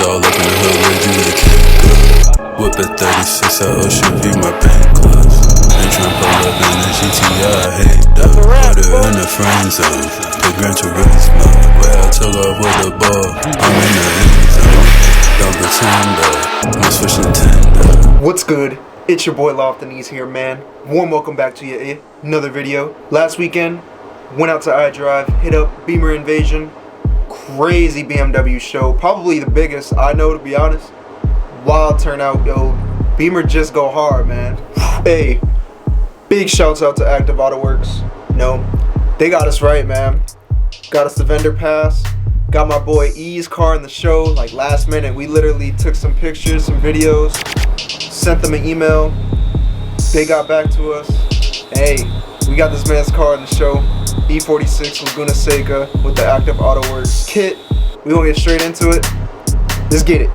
all up in the hood, where'd you get kicked good? Whip at 36 at Ocean View, my bank clubs. Ain't tryna pull up in the GTI, I hate that. Put her in the friend zone, the Gran Turismo. Where I took off with the ball, I'm in the end zone. Don't pretend though, I'm switch Nintendo. What's good? It's your boy Loftonese here, man. Warm welcome back to another video. Last weekend, went out to iDrive, hit up Bimmer Invasion. Crazy BMW show, probably the biggest I know, to be honest. Wild turnout, yo. Bimmer just go hard, man. Hey, big shouts out to Active Auto Works. No, they got us right, man. Got us the vendor pass. Got my boy E's car in the show, like last minute. We literally took some pictures, some videos, sent them an email. They got back to us. Hey, we got this man's car in the show. E46 Latina Seca with the Active Auto Works kit. We gonna get straight into it. Let's get it.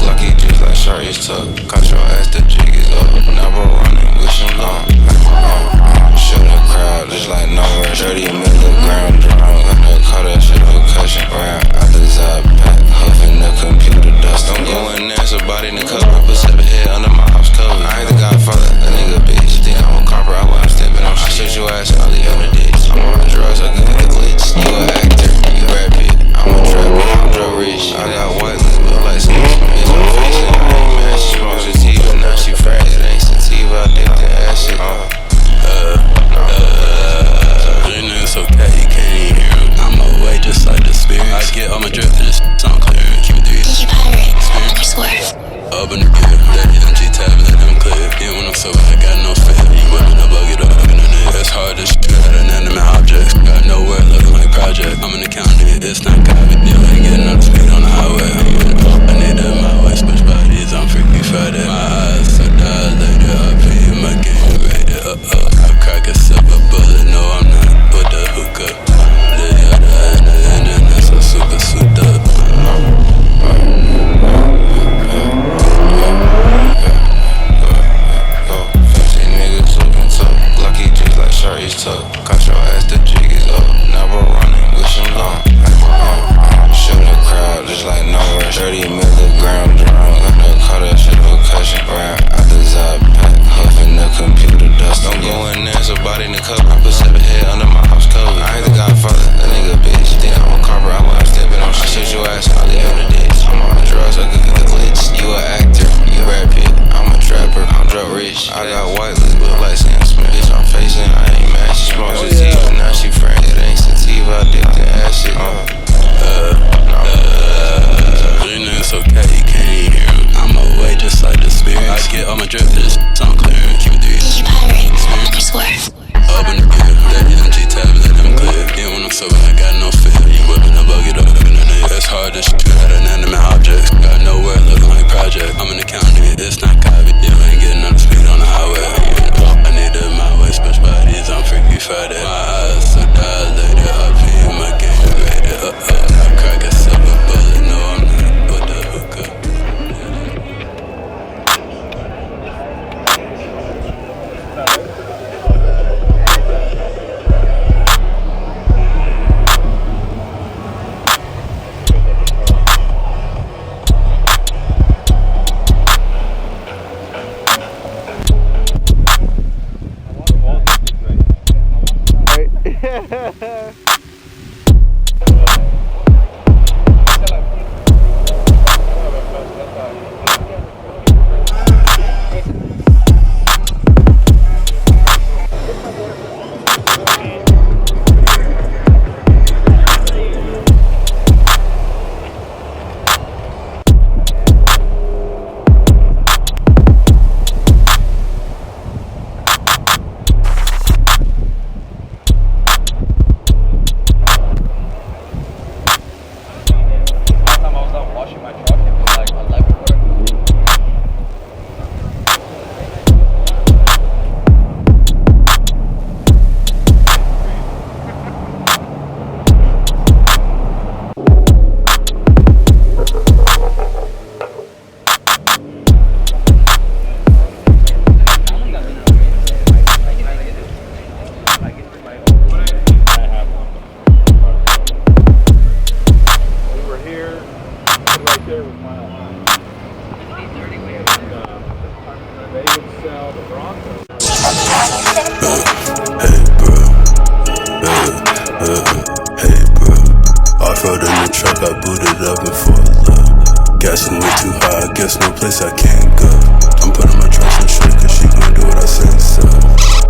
Lucky my drip, this sound clear. Keep it Keep hydrated, like a swear. open the gear, that energy tab, let them clear. Yeah, when I'm sober, I got no fear. You whipping a bucket up in the day. That's hard to shoot at inanimate objects. Got nowhere looking like project. I'm in the county, it's not copy. Yeah, I ain't getting on the speed on the highway. I need it my way, special bodies on Freaky Friday. My eyes so dilated, up here, my game rated. I crack a silver bullet, no, I'm not with the hookah. Off-road in the truck, I booted up in full love. Gassing way too high, I guess no place I can't go. I'm putting my trust in shit, cause she gon' do what I say so.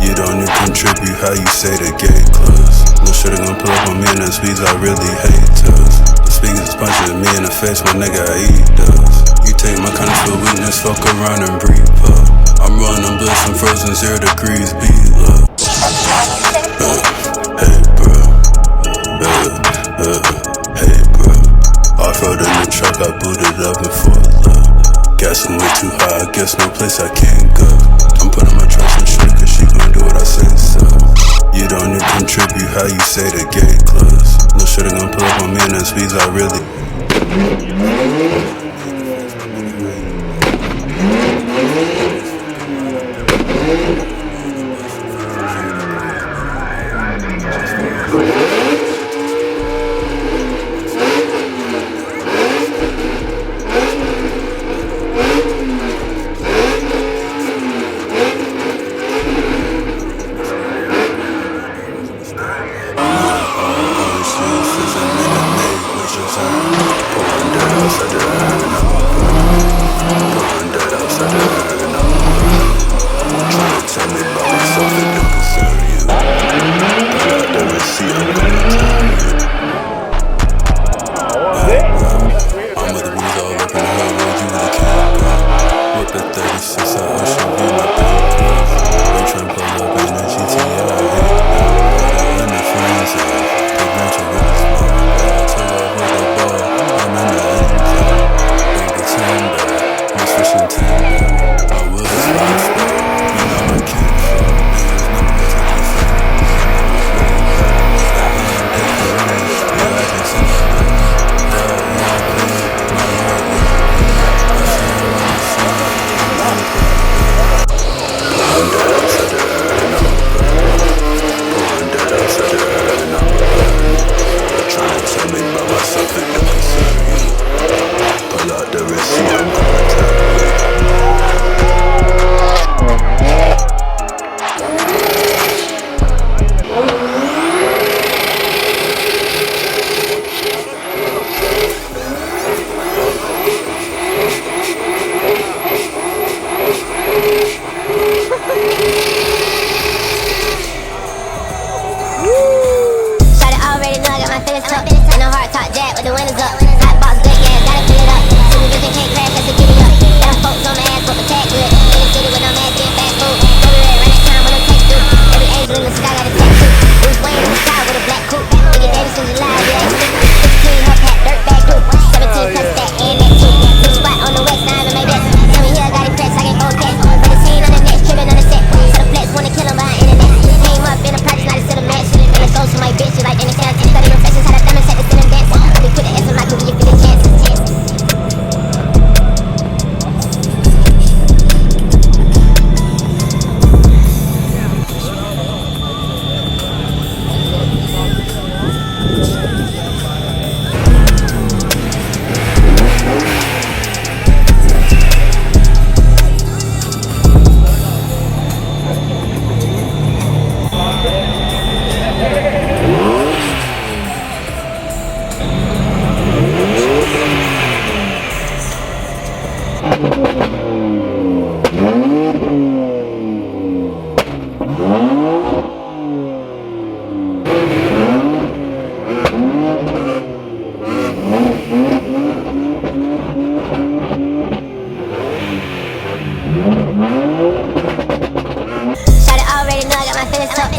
You don't need contribute, how you say the gate closed. No shit gon' pull up on me and the speeds I really hate those. The speakers is punching me in the face, my nigga, I eat those. You take my kind for weakness, fuck around and breathe up. I'm rolling on bliss from frozen 0 degrees, be low. Hey bro, hey bro. Off-road in the truck, I booted up in full love. Gassing way too high, I guess no place I can't go. I'm putting my trust in shit, cause she gon' do what I say so. You don't need contribute, how you say the gate closed. No shit gon' pull up on me and the speeds I really.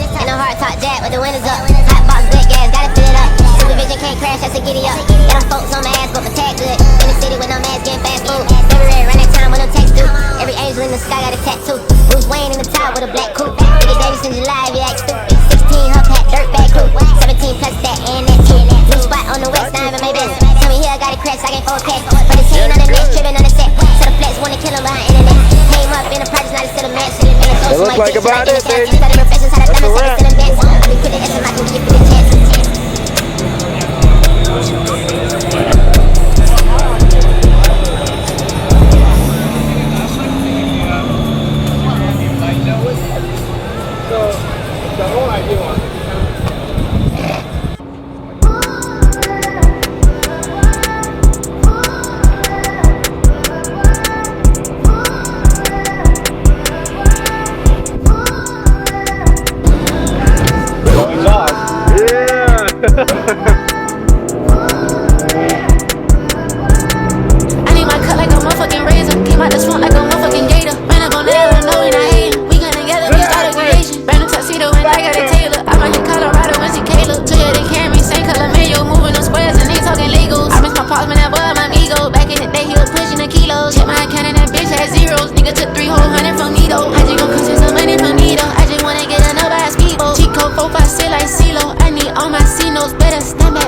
Ain't no hard top jack with the windows up. Hot box, good gas, gotta fill it up. Supervision can't crash, that's a giddy up. Got them folks on my ass, but my tag good. In the city with no mask, getting fast food. February, run that time with no text due. Every angel in the sky got a tattoo. Bruce Wayne in the top with a black coupe. Biggie Davis in July, if you act stupid. 16 Huff hat, dirt bag crew. 17 plus that and that too. New spot on the west side of my best. Tell me here I got a crash, I can't forecast. Put his hand on the neck, tripping on the set. So the flex wanna kill him behind internet. Came up in a project, not a set of match. It looks like about it, baby. That's a wrap. We put the S in my can give you the chance. The whole idea was I need my cut like a motherfucking razor. Came out the swamp like a motherfucking gator. Ran up on the hill, no, and I hate him. We got together, we started creation. Brand new tuxedo and I got a tailor. I'm out in Colorado when she Kayla. Toyota Camry, same color mayo. Moving them squares and they talking legals. I miss my pops, man, that boy, my amigo. Back in the day, he was pushing the kilos. Check my account and that bitch had zeros. Nigga took 3 whole hundred from Nito. I just gon' come send some money from Nito. I just wanna get another by a speedboat. Chico 456 like CeeLo. I need all my C-notes, better stand back.